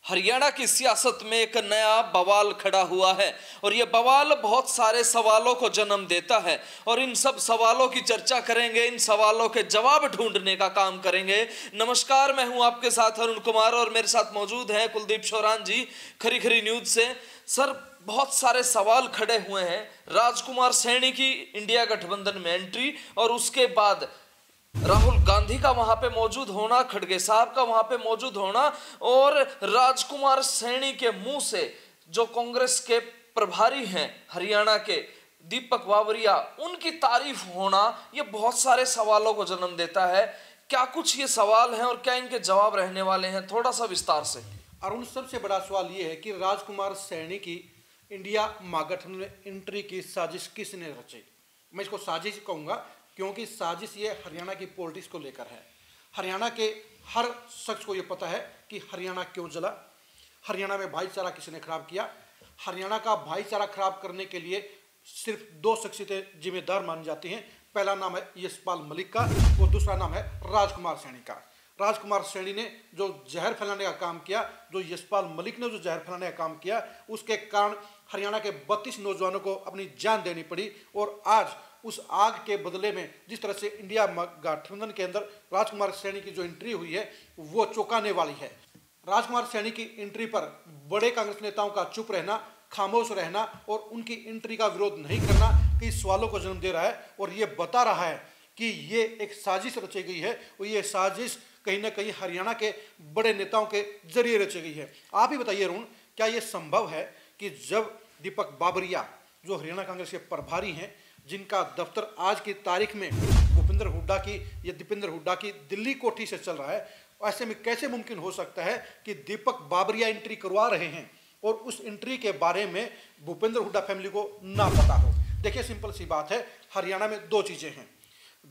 हरियाणा की सियासत में एक नया बवाल खड़ा हुआ है और यह बवाल बहुत सारे सवालों को जन्म देता है और इन सब सवालों की चर्चा करेंगे, इन सवालों के जवाब ढूंढने का काम करेंगे। नमस्कार, मैं हूं आपके साथ अरुण कुमार और मेरे साथ मौजूद हैं कुलदीप शोरान जी खरी खरी न्यूज से। सर, बहुत सारे सवाल खड़े हुए हैं। राजकुमार सैनी की इंडिया गठबंधन में एंट्री और उसके बाद राहुल गांधी का वहां पे मौजूद होना, खड़गे साहब का वहां पे मौजूद होना और राजकुमार सैनी के मुंह से जो कांग्रेस के प्रभारी हैं हरियाणा के दीपक बाबरिया, उनकी तारीफ होना, ये बहुत सारे सवालों को जन्म देता है। क्या कुछ ये सवाल हैं और क्या इनके जवाब रहने वाले हैं, थोड़ा सा विस्तार से। अरुण, सबसे बड़ा सवाल ये है कि राजकुमार सैनी की इंडिया महागठबंधन में एंट्री की साजिश किसने रची। मैं इसको साजिश कहूँगा क्योंकि साजिश ये हरियाणा की पॉलिटिक्स को लेकर है। हरियाणा के हर शख्स को ये पता है कि हरियाणा क्यों जला, हरियाणा में भाईचारा किसने खराब किया। हरियाणा का भाईचारा खराब करने के लिए सिर्फ दो शख्सियतें जिम्मेदार मानी जाती हैं। पहला नाम है यशपाल मलिक का और दूसरा नाम है राजकुमार सैनी का। राजकुमार सैनी ने जो जहर फैलाने का काम किया, जो यशपाल मलिक ने जो जहर फैलाने का काम किया, उसके कारण हरियाणा के 32 नौजवानों को अपनी जान देनी पड़ी। और आज उस आग के बदले में जिस तरह से इंडिया गठबंधन के अंदर राजकुमार सैनी की जो एंट्री हुई है वो चौंकाने वाली है। राजकुमार सैनी की एंट्री पर बड़े कांग्रेस नेताओं का चुप रहना, खामोश रहना और उनकी एंट्री का विरोध नहीं करना कई सवालों को जन्म दे रहा है और ये बता रहा है कि ये एक साजिश रची गई है और ये साजिश कहीं ना कहीं हरियाणा के बड़े नेताओं के जरिए रची गई है। आप ही बताइए अरुण, क्या ये संभव है कि जब दीपक बाबरिया जो हरियाणा कांग्रेस के प्रभारी हैं, जिनका दफ्तर आज की तारीख में भूपेंद्र हुड्डा की या दीपेंद्र हुड्डा की दिल्ली कोठी से चल रहा है, ऐसे में कैसे मुमकिन हो सकता है कि दीपक बाबरिया एंट्री करवा रहे हैं और उस एंट्री के बारे में भूपेंद्र हुड्डा फैमिली को ना पता हो। देखिए, सिंपल सी बात है, हरियाणा में दो चीज़ें हैं।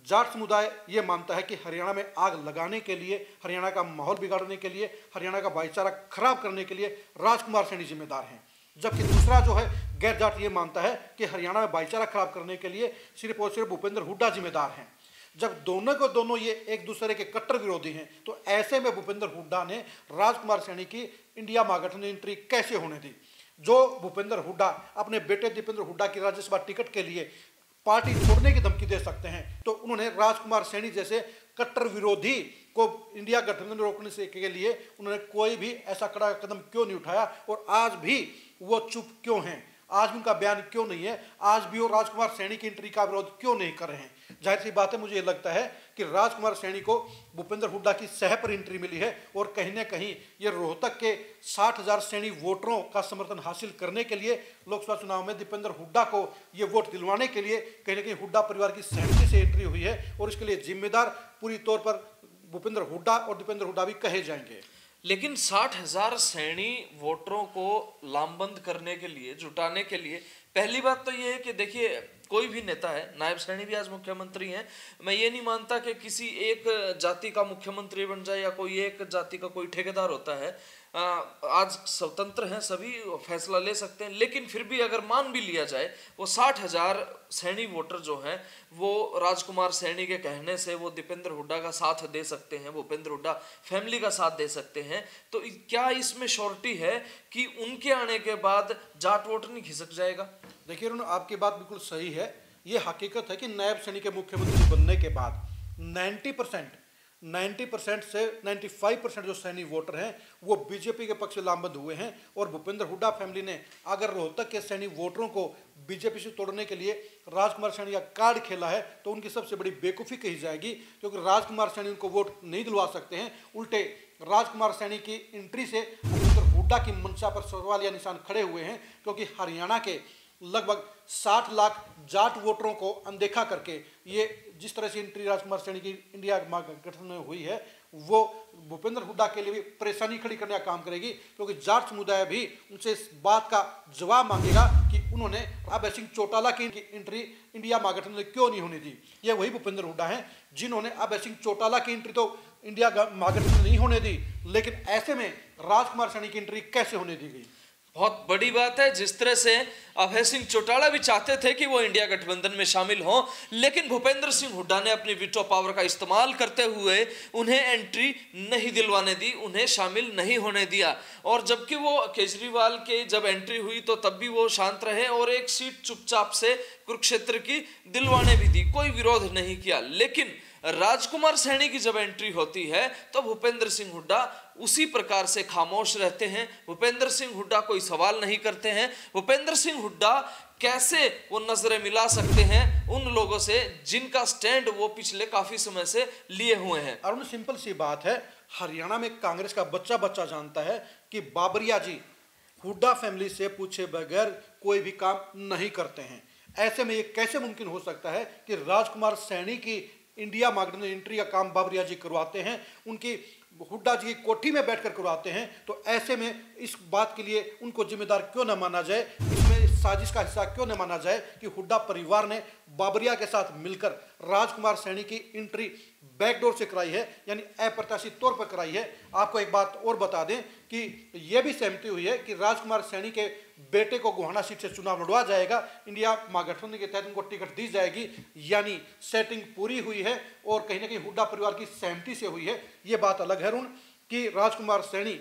जाट समुदाय ये मानता है कि हरियाणा में आग लगाने के लिए, हरियाणा का माहौल बिगाड़ने के लिए, हरियाणा का भाईचारा खराब करने के लिए राजकुमार सैनी जिम्मेदार हैं। जबकि दूसरा जो है गैर जाट ये मानता है कि हरियाणा में भाईचारा खराब करने के लिए सिर्फ और सिर्फ भूपेंद्र हुड्डा जिम्मेदार हैं। जब दोनों को दोनों ये एक दूसरे के कट्टर विरोधी हैं, तो ऐसे में भूपेंद्र हुड्डा ने राजकुमार सैनी की इंडिया महागठबंधन एंट्री कैसे होने दी। जो भूपेंद्र हुड्डा अपने बेटे दीपेंद्र हुड्डा की राज्यसभा टिकट के लिए पार्टी छोड़ने की धमकी दे सकते हैं, तो उन्होंने राजकुमार सैनी जैसे कट्टर विरोधी को इंडिया गठबंधन रोकने से के लिए उन्होंने कोई भी ऐसा कड़ा कदम क्यों नहीं उठाया और आज भी वो चुप क्यों हैं, आज भी उनका बयान क्यों नहीं है, आज भी वो राजकुमार सैनी की एंट्री का विरोध क्यों नहीं कर रहे हैं। जाहिर सी बात है, मुझे लगता है कि राजकुमार सैनी को भूपेंद्र हुड्डा की सह पर एंट्री मिली है और कहीं ना कहीं ये रोहतक के 60,000 सैनी वोटरों का समर्थन हासिल करने के लिए, लोकसभा चुनाव में दीपेंद्र हुड्डा को ये वोट दिलवाने के लिए कहीं ना कहीं हुड्डा परिवार की सहमति से एंट्री हुई है और इसके लिए जिम्मेदार पूरी तौर पर भूपेंद्र हुड्डा और दीपेंद्र हुड्डा भी कहे जाएंगे। लेकिन 60,000 सैनी वोटरों को लामबंद करने के लिए, जुटाने के लिए, पहली बात तो ये है कि देखिए, कोई भी नेता है, नायब सैनी भी आज मुख्यमंत्री हैं, मैं ये नहीं मानता कि किसी एक जाति का मुख्यमंत्री बन जाए या कोई एक जाति का कोई ठेकेदार होता है। आज स्वतंत्र हैं, सभी फैसला ले सकते हैं, लेकिन फिर भी अगर मान भी लिया जाए वो 60,000 सैनी वोटर जो हैं वो राजकुमार सैनी के कहने से वो दीपेंद्र हुड्डा का साथ दे सकते हैं, भूपेंद्र हुड्डा फैमिली का साथ दे सकते हैं, तो क्या इसमें श्योरिटी है कि उनके आने के बाद जाट वोट नहीं खिसक जाएगा? देखिए अरुण, आपकी बात बिल्कुल सही है। ये हकीकत है कि नायब सैनी के मुख्यमंत्री बनने के बाद 90% से 95% जो सैनी वोटर हैं वो बीजेपी के पक्ष में लामबंद हुए हैं और भूपेंद्र हुड्डा फैमिली ने अगर रोहतक के सैनी वोटरों को बीजेपी से तोड़ने के लिए राजकुमार सैनी का कार्ड खेला है तो उनकी सबसे बड़ी बेवकूफ़ी कही जाएगी, क्योंकि राजकुमार सैनी उनको वोट नहीं दिलवा सकते हैं। उल्टे राजकुमार सैनी की एंट्री से भूपेंद्र हुड्डा की मंशा पर सवालिया निशान खड़े हुए हैं, क्योंकि हरियाणा के लगभग 60 लाख जाट वोटरों को अनदेखा करके ये जिस तरह से एंट्री राजकुमार सैनी की इंडिया गठबंधन में हुई है वो भूपेंद्र हुड्डा के लिए भी परेशानी खड़ी करने का काम करेगी, क्योंकि जाट समुदाय भी उनसे इस बात का जवाब मांगेगा कि उन्होंने अभय सिंह चौटाला की एंट्री इंडिया महागठबंधन में क्यों नहीं होने दी। ये वही भूपेंद्र हुड्डा हैं जिन्होंने अभय सिंह चौटाला की एंट्री तो इंडिया महागठबंधन नहीं होने दी, लेकिन ऐसे में राजकुमार सैनी की एंट्री कैसे होने दी गई। बहुत बड़ी बात है। जिस तरह से अभय सिंह चौटाला भी चाहते थे कि वो इंडिया गठबंधन में शामिल हों, लेकिन भूपेंद्र सिंह हुड्डा ने अपनी वीटो पावर का इस्तेमाल करते हुए उन्हें एंट्री नहीं दिलवाने दी, उन्हें शामिल नहीं होने दिया। और जबकि वो केजरीवाल के जब एंट्री हुई तो तब भी वो शांत रहे और एक सीट चुपचाप से कुरुक्षेत्र की दिलवाने भी दी, कोई विरोध नहीं किया। लेकिन राजकुमार सैनी की जब एंट्री होती है तो भूपेंद्र सिंह हुड्डा उसी प्रकार से खामोश रहते हैं। भूपेंद्र सिंह हुड्डा कोई सवाल नहीं करते हैं। भूपेंद्र सिंह हुड्डा कैसे वो नजरें मिला सकते हैं उन लोगों से जिनका स्टैंड वो पिछले काफी समय से लिए हुए हैं। और सिंपल सी बात है, हरियाणा में कांग्रेस का बच्चा बच्चा जानता है कि बाबरिया जी हुड्डा फैमिली से पूछे बगैर कोई भी काम नहीं करते हैं। ऐसे में ये कैसे मुमकिन हो सकता है कि राजकुमार सैनी की इंडिया मार्केट में एंट्री का काम बाबरिया जी करवाते हैं, उनकी हुड्डा जी की कोठी में बैठकर करवाते हैं। तो ऐसे में इस बात के लिए उनको जिम्मेदार क्यों न माना जाए, इसमें साजिश का हिस्सा क्यों न माना जाए कि हुड्डा परिवार ने बाबरिया के साथ मिलकर राजकुमार सैनी की एंट्री बैकडोर से कराई है, यानी अप्रत्याशित तौर पर कराई है। आपको एक बात और बता दें कि यह भी सहमति हुई है कि राजकुमार सैनी के बेटे को गोहाना सीट से चुनाव लड़वा जाएगा, इंडिया महागठबंधन के तहत उनको टिकट दी जाएगी, यानी सेटिंग पूरी हुई है और कहीं ना कहीं हुड्डा परिवार की सहमति से हुई है। ये बात अलग है कि राजकुमार सैनी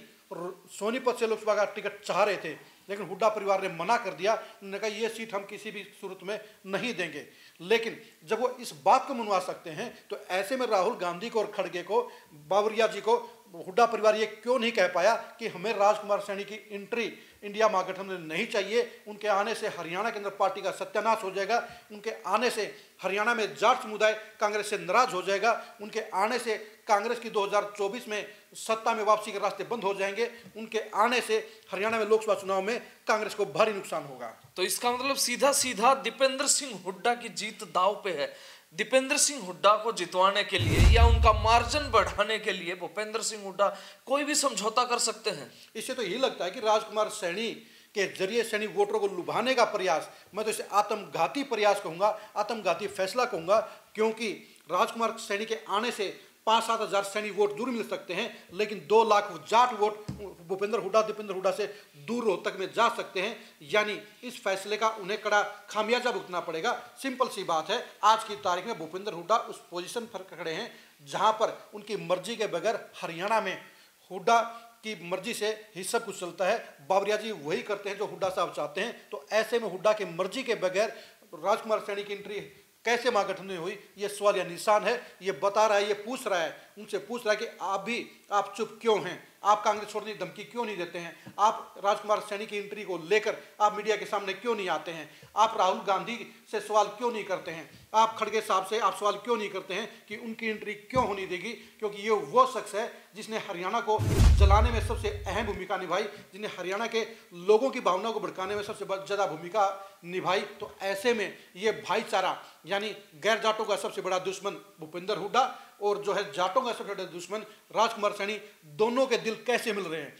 सोनीपत से लोकसभा का टिकट चाह रहे थे, लेकिन हुड्डा परिवार ने मना कर दिया। उन्होंने कहा ये सीट हम किसी भी सूरत में नहीं देंगे। लेकिन जब वो इस बात को मनवा सकते हैं तो ऐसे में राहुल गांधी को और खड़गे को, बाबरिया जी को हुड्डा परिवार ये क्यों नहीं कह पाया कि हमें राजकुमार सैनी की एंट्री इंडिया महागठबंधन में नहीं चाहिए। उनके आने से हरियाणा के अंदर पार्टी का सत्यानाश हो जाएगा, उनके आने से हरियाणा में जाट समुदाय कांग्रेस से नाराज हो जाएगा, उनके आने से कांग्रेस की 2024 में सत्ता में वापसी के रास्ते बंद हो जाएंगे, उनके आने से हरियाणा में लोकसभा चुनाव में कांग्रेस को भारी नुकसान होगा। तो इसका मतलब सीधा सीधा दीपेंद्र सिंह हुड्डा की जीत दांव पे है। दीपेंद्र सिंह हुड्डा को जितवाने के लिए या उनका मार्जिन बढ़ाने के लिए भूपेंद्र सिंह हुड्डा कोई भी समझौता कर सकते हैं। इससे तो यही लगता है कि राजकुमार सैनी के जरिए सैनी वोटरों को लुभाने का प्रयास, मैं तो इसे आत्मघाती प्रयास कहूंगा, आत्मघाती फैसला कहूंगा, क्योंकि राजकुमार सैनी के आने से 5-7 हज़ार सैनी वोट दूर मिल सकते हैं, लेकिन 2 लाख जाट वोट भूपेंद्र हुड्डा दीपेंद्र हुड्डा से दूर रोहतक में जा सकते हैं। यानी इस फैसले का उन्हें कड़ा खामियाजा भुगतना पड़ेगा। सिंपल सी बात है, आज की तारीख में भूपेंद्र हुड्डा उस पोजीशन पर खड़े हैं जहां पर उनकी मर्जी के बगैर हरियाणा में हुड्डा की मर्जी से ही सब कुछ चलता है। बाबरिया जी वही करते हैं जो हुड्डा साहब चाहते हैं। तो ऐसे में हुड्डा की मर्जी के बगैर राजकुमार सैनी की एंट्री कैसे महागठबंधन में हुई, ये सवाल या निशान है। ये बता रहा है, ये पूछ रहा है, उनसे पूछ रहा है कि आप चुप क्यों हैं, आप कांग्रेस छोड़ने की धमकी क्यों नहीं देते हैं, आप राजकुमार सैनी की एंट्री को लेकर आप मीडिया के सामने क्यों नहीं आते हैं, आप राहुल गांधी से सवाल क्यों नहीं करते हैं, आप खड़गे साहब से आप सवाल क्यों नहीं करते हैं कि उनकी एंट्री क्यों होनी देगी। क्योंकि ये वो शख्स है जिसने हरियाणा को जलाने में सबसे अहम भूमिका निभाई, जिसने हरियाणा के लोगों की भावनाओं को भड़काने में सबसे ज़्यादा भूमिका निभाई। तो ऐसे में ये भाईचारा यानी गैर जाटों का सबसे बड़ा दुश्मन भूपेंद्र हुड्डा और जो है जाटों का सबसे बड़ा दुश्मन राजकुमार सैनी, दोनों के दिल कैसे मिल रहे हैं।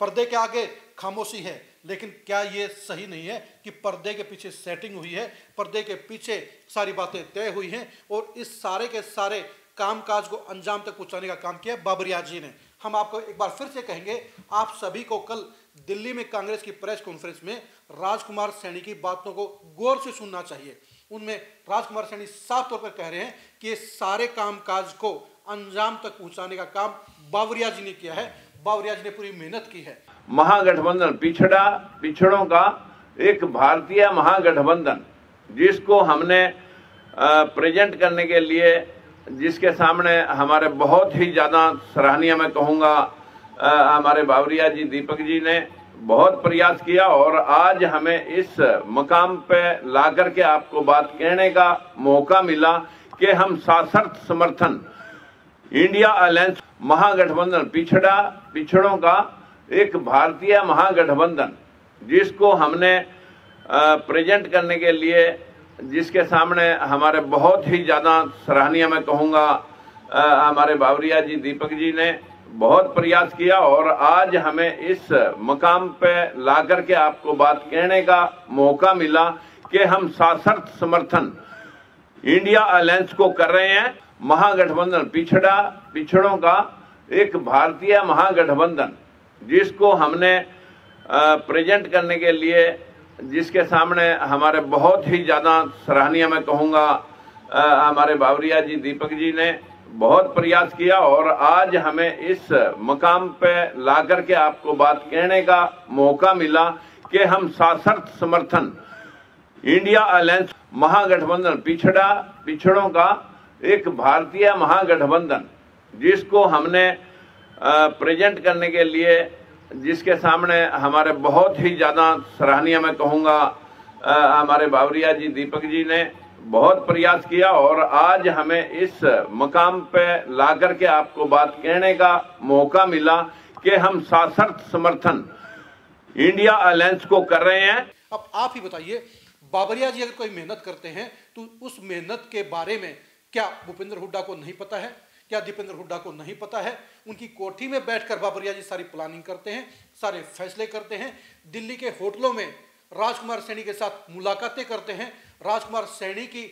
पर्दे के आगे खामोशी है, लेकिन क्या ये सही नहीं है कि पर्दे के पीछे सेटिंग हुई है, पर्दे के पीछे सारी बातें तय हुई हैं और इस सारे के सारे कामकाज को अंजाम तक पहुंचाने का काम किया बाबरिया जी ने। हम आपको एक बार फिर से कहेंगे, आप सभी को कल दिल्ली में कांग्रेस की प्रेस कॉन्फ्रेंस में राजकुमार सैनी की बातों को गौर से सुनना चाहिए। उनमें राजकुमार सैनी साफ तौर पर कह रहे हैं कि ये सारे कामकाज को अंजाम तक पहुंचाने का काम बाबरिया जी ने किया है, बाबरिया जी ने पूरी मेहनत की है। महागठबंधन पिछड़ों का एक भारतीय महागठबंधन, जिसको हमने प्रेजेंट करने के लिए, जिसके सामने हमारे बहुत ही ज्यादा सराहनीय मैं कहूँगा हमारे बाबरिया जी दीपक जी ने बहुत प्रयास किया और आज हमें इस मकाम पे ला करके आपको बात कहने का मौका मिला कि हम सशर्त समर्थन इंडिया अलायंस महागठबंधन पिछड़ों का एक भारतीय महागठबंधन, जिसको हमने प्रेजेंट करने के लिए, जिसके सामने हमारे बहुत ही ज्यादा सराहनीय मैं कहूँगा हमारे बाबरिया जी दीपक जी ने बहुत प्रयास किया और आज हमें इस मकाम पे ला करके आपको बात कहने का मौका मिला कि हम सशर्त समर्थन इंडिया अलायंस को कर रहे हैं। महागठबंधन पिछड़ों का एक भारतीय महागठबंधन, जिसको हमने प्रेजेंट करने के लिए, जिसके सामने हमारे बहुत ही ज़्यादा सराहनीय मैं कहूँगा हमारे बावरिया जी, दीपक जी ने बहुत प्रयास किया और आज हमें इस मकाम पे ला करके आपको बात कहने का मौका मिला कि हम सशर्त समर्थन इंडिया अलायंस महागठबंधन, पिछड़ों का एक भारतीय महागठबंधन, जिसको हमने प्रेजेंट करने के लिए, जिसके सामने हमारे बहुत ही ज़्यादा सराहनीय मैं कहूँगा हमारे बावरिया जी, दीपक जी ने बहुत प्रयास किया और आज हमें इस मकाम पे ला करके आपको बात कहने का मौका मिला कि हम सशर्त समर्थन इंडिया अलायंस को कर रहे हैं। अब आप ही बताइए, बाबरिया जी अगर कोई मेहनत करते हैं तो उस मेहनत के बारे में क्या भूपेंद्र हुड्डा को नहीं पता है? क्या दीपेंद्र हुड्डा को नहीं पता है? उनकी कोठी में बैठकर बाबरिया जी सारी प्लानिंग करते हैं, सारे फैसले करते हैं, दिल्ली के होटलों में राजकुमार सैनी के साथ मुलाकातें करते हैं, राजकुमार सैनी की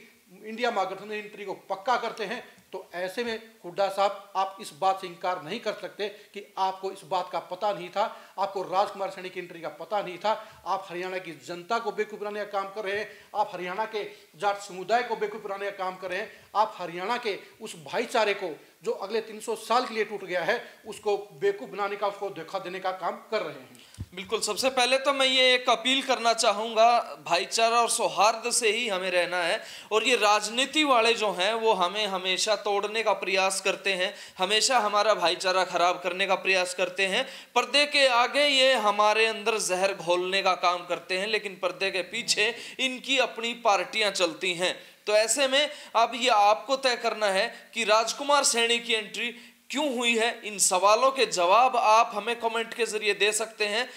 इंडिया महागठबंधन एंट्री को पक्का करते हैं। तो ऐसे में हुड्डा साहब, आप इस बात से इनकार नहीं कर सकते कि आपको इस बात का पता नहीं था, आपको राजकुमार सैनी की एंट्री का पता नहीं था। आप हरियाणा की जनता को बेवकूफ बनाने का काम कर रहे हैं, आप हरियाणा के जाट समुदाय को बेवकूफ बनाने का काम कर रहे हैं, आप हरियाणा के उस भाईचारे को जो अगले 300 साल के लिए टूट गया है उसको बेवकूफ बनाने का, उसको धोखा देने का काम कर रहे हैं। बिल्कुल, सबसे पहले तो मैं ये एक अपील करना चाहूँगा, भाईचारा और सौहार्द से ही हमें रहना है। और ये राजनीति वाले जो हैं वो हमें हमेशा तोड़ने का प्रयास करते हैं, हमेशा हमारा भाईचारा खराब करने का प्रयास करते हैं। पर्दे के आगे ये हमारे अंदर जहर घोलने का काम करते हैं, लेकिन पर्दे के पीछे इनकी अपनी पार्टियां चलती हैं। तो ऐसे में अब ये आपको तय करना है कि राजकुमार सैनी की एंट्री क्यों हुई है। इन सवालों के जवाब आप हमें कमेंट के जरिए दे सकते हैं।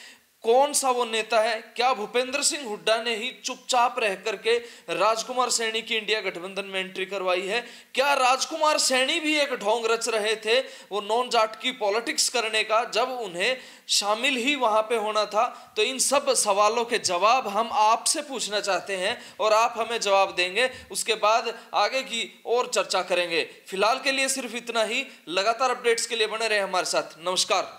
कौन सा वो नेता है? क्या भूपेंद्र सिंह हुड्डा ने ही चुपचाप रह करके राजकुमार सैनी की इंडिया गठबंधन में एंट्री करवाई है? क्या राजकुमार सैनी भी एक ढोंग रच रहे थे वो नॉन जाट की पॉलिटिक्स करने का, जब उन्हें शामिल ही वहां पे होना था? तो इन सब सवालों के जवाब हम आपसे पूछना चाहते हैं और आप हमें जवाब देंगे। उसके बाद आगे की और चर्चा करेंगे। फिलहाल के लिए सिर्फ इतना ही। लगातार अपडेट्स के लिए बने रहे हमारे साथ। नमस्कार।